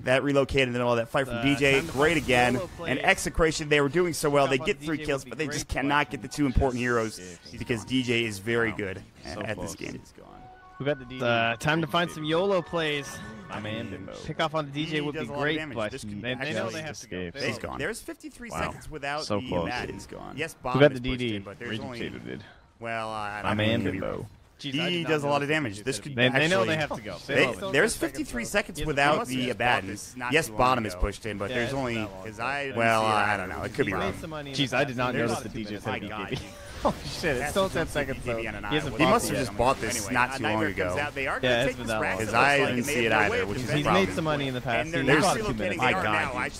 That relocated and all that fight from DJ, great again. And XCTN, they were doing so well. They get 3 kills, but they just cannot get the 2 important heroes because DJ is very good at this game. We got the DJ. Time to find some YOLO plays. Pick off on the DJ would be great, but they know they have to go. He's gone. There's 53 seconds without the Madden's gone. Yes, Bob is pushed in, but there's only... Well, I mean, he does a lot of damage. This could they know they have to go. There's 53 seconds without the Abaddon. Yes, bottom is pushed in, but there's only... Well, I don't know. It could be wrong. Jeez, I did not notice the DJ's had BKB. Oh shit, it's still 10 seconds though. He must have just bought this not too long ago. Yeah, it's been that long. Because I didn't see it either, which is He's made some money in the past. There's 2 minutes. My God.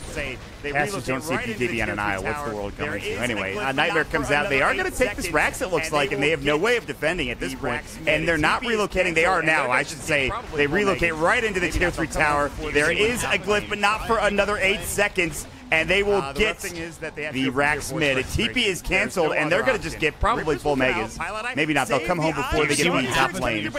Casters don't see BKB on an aisle. What's the world coming to? Anyway, Nightmare comes out. They are going to take this Rax, it looks like, and they have no way of defending at this point. And they're not relocating. They are now, I should say. They relocate right into the Tier 3 tower. There is a glyph, but not for another 8 seconds. And they will get the Rax mid. TP is canceled, and they're going to just get probably full megas. Maybe not. They'll come home before they get the top lane. The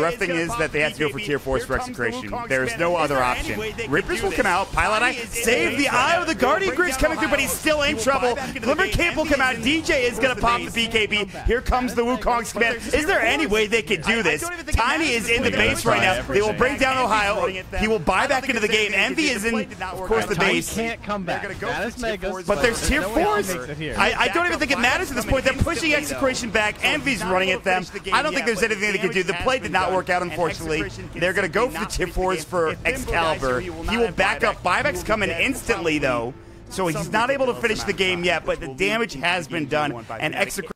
rough thing is that they have to go for Tier 4s for XCTN. There's no other option. Rippers will come out. Pilot Eye save the Eye of the Guardian Grid's coming through, but he's still in trouble. Glimmer Cape will come out. DJ is going to pop the BKB. Here comes the Wukong's command. Is there any way they could do this? Tiny is in the base right now. They will bring down Ohio. He will buy back into the game. Envy is in, of course, the base. Can't come back. But there's Tier 4s. I don't even think it matters at this point. They're pushing XCTN back. Envy's running at them. I don't think there's anything they can do. The play did not work out, unfortunately. They're going to go for the Tier 4s for Excalibur. He will back up. Buyback's coming instantly, though. So he's not able to finish the game yet, but the damage has been done. And XCTN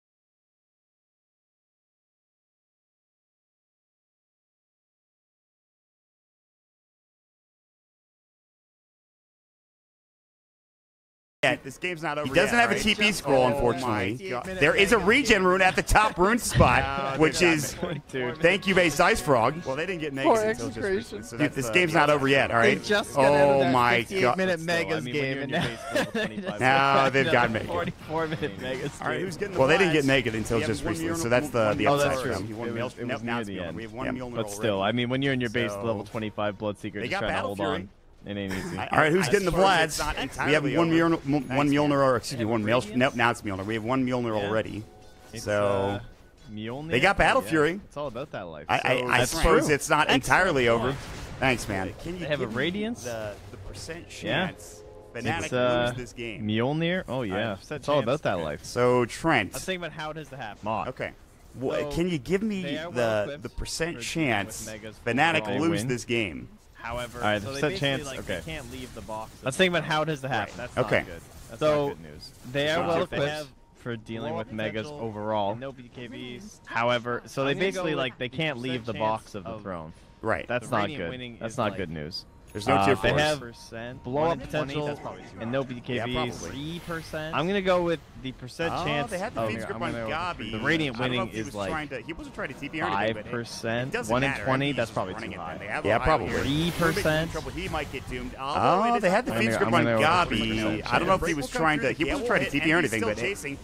this game's not over. He doesn't have a TP scroll, unfortunately. There is a regen rune at the top rune spot, which is thank you, base Ice Frog. Well, they didn't get megas until just recently, so this game's not over yet. All right. Oh my God. 58-minute megas game. Now they've got mega. 44-minute megas. All right, who's getting the Well, they didn't get mega until just recently, so that's the upside for them. But still, I mean, when you're in your base level 25 Bloodseeker, just trying to hold on. It ain't easy. All right, who's getting the Vlads? We have one Mjolnir, or excuse me, one Mjolnir. Nope, now it's Mjolnir. We have one Mjolnir already. So they got Battle Fury. It's all about that life. I suppose it's not entirely over. Thanks, man. They have a Radiance. The percent chance Fnatic lose this game. Mjolnir. Oh yeah, it's all about that life. So Trent. Let's think about how does it happen. Okay. Well, can you give me the percent chance Fnatic lose this game? However, so they chance. They can't leave the box. Let's think about how does it happen. That's not good. That's not good news. They are well equipped for dealing with megas overall. No BKBs. However, so they basically they can't leave the box of the throne. Right. That's not good. That's not good news. There's no Tier 4s. They have blow-up potential and no BKBs. 3%. I'm gonna go with the percent chance. They had the feed script on Gabi. The Radiant winning is like he wasn't trying to TP or anything, 5%. 1 in 20. That's probably too high. Yeah, probably. 3%. He might get doomed. Oh, they had the feed script on Gabi. I don't know if he was trying to. He wasn't trying to TP or anything, but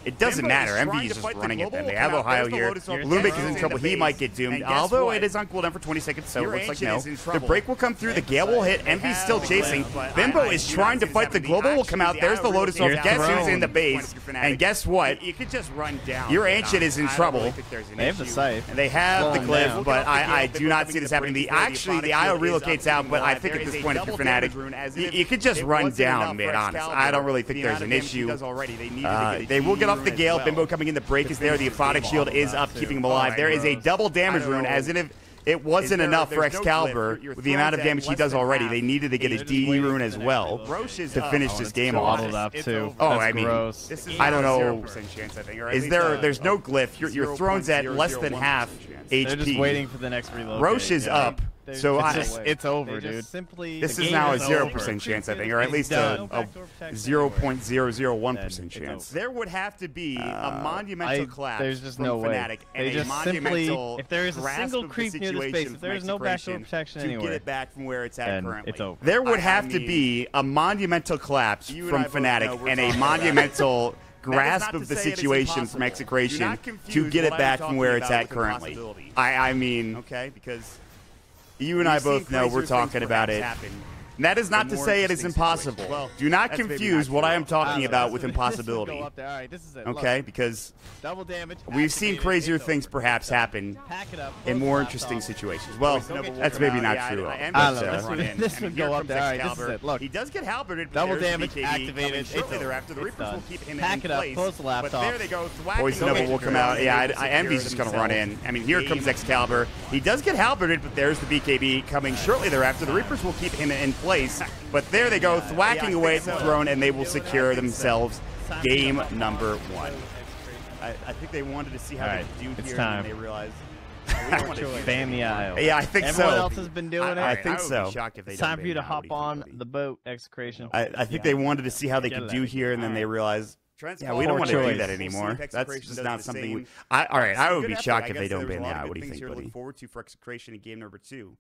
it doesn't matter. MV is just running at them. They have Ohio here. Lumic is in trouble. He might get doomed. Although it is on cooldown for 20 seconds, so it looks like no. The break will come through. The Gale will hit. MV's still chasing. Bimbo is trying to fight. The Global will come out. There's the Lotus Orb. Guess who's in the base? And guess what? You could just run down. Your Ancient is in trouble. They have the Scythe. And they have the Glyph, but I do not see this happening. Actually, the IO relocates out, but I think at this point, if you're Fnatic, you could just run down, to be honest. I don't really think there's an issue. They will get off the Gale. Bimbo coming in. The break is there. The Aphotic Shield is up, keeping him alive. There is a double damage rune, as if it wasn't enough for Excalibur with the amount of damage he does already. They needed to get his DD rune as well to finish this game off. Up too. Oh, I mean, I don't know. Is there? There's no glyph. Your throne's at less than half HP. They're just waiting for the next reload. Roche is up. So it's over, dude. This is now a 0% chance, I think, or at least a 0.001% chance. There would have to be a monumental collapse from Fnatic and a monumental if there is a single creep near the space, if there is no backdoor protection anywhere, to get it back from where it's at currently. It's over. There would have to be a monumental collapse from Fnatic and a monumental grasp of the situation from XCTN to get it back from where it's at currently. I mean, okay, because You and I both know we're talking about it. And that is not to say it is impossible. Well, do not confuse what I am talking about with impossibility. Okay, because we've seen crazier things perhaps happen in more interesting situations. Well, that's maybe not true. This would go up there. All right, this is it. Look, he does get halberded. Double damage activated. Shortly thereafter, the Reapers will keep him in place. Close the laptop. But there they go. Poison Noble will come out. Yeah, Envy's just going to run in. I mean, here comes Excalibur. He does get halberded, but there's the BKB coming shortly thereafter. The Reapers will keep him in place. But there they go, thwacking away at the throne, and they will secure themselves game number 1. I think they wanted to see how they do here, and they realized Bam the aisle. Yeah, I think so. Everyone else has been doing it. I think so. It's time for you to hop on the boat, XCTN. I think they wanted to see how they could do here, and then they realized, yeah, we don't want to do that anymore. That's just not something we... All right, I would be shocked if they don't ban the aisle. What do you think, buddy? Forward to for XCTN in game number 2.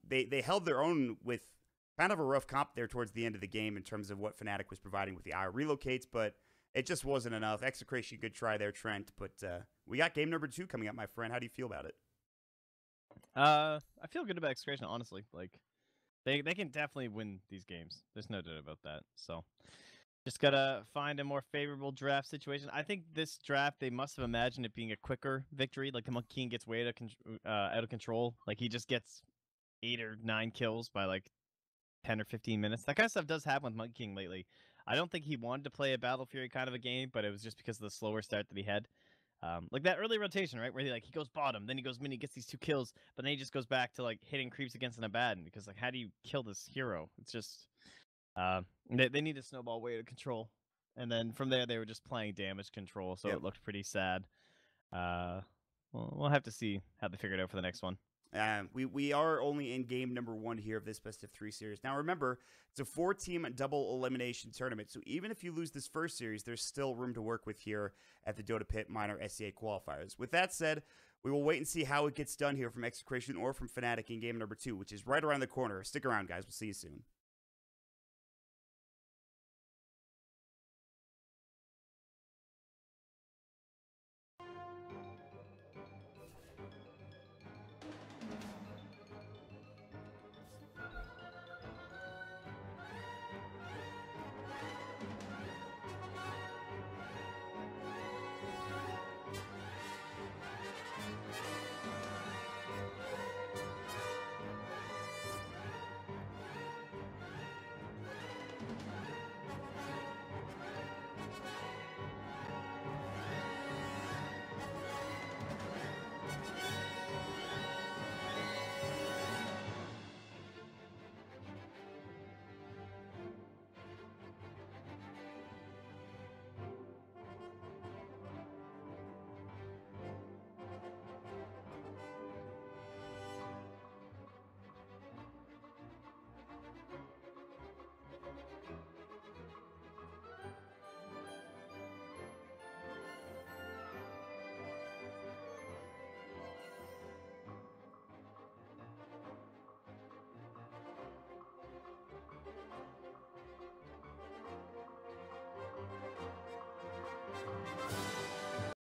They held their own with kind of a rough comp there towards the end of the game in terms of what Fnatic was providing with the IR relocates, but it just wasn't enough. XCTN, good try there, Trent, but we got game number 2 coming up, my friend. How do you feel about it? I feel good about XCTN, honestly. Like, they can definitely win these games. There's no doubt about that. So, just gotta find a more favorable draft situation. I think this draft, they must have imagined it being a quicker victory. Like, the Monkey King gets way out of control. Like, he just gets 8 or 9 kills by, like, 10 or 15 minutes. That kind of stuff does happen with Monkey King lately. I don't think he wanted to play a Battle Fury kind of a game, but it was just because of the slower start that he had. Like that early rotation, right? Where he goes bottom, then he goes mid, he gets these 2 kills, but then he just goes back to like hitting creeps against an Abaddon, because like how do you kill this hero? It's just they need to snowball way out of control. And then from there they were just playing damage control, so it looked pretty sad. We'll have to see how they figure it out for the next one. We are only in game number 1 here of this best of 3 series. Now remember, it's a 4-team double elimination tournament, so even if you lose this first series, there's still room to work with here at the Dota Pit Minor SCA qualifiers. With that said, we will wait and see how it gets done here from XCTN or from Fnatic in game number 2, which is right around the corner. Stick around, guys. We'll see you soon.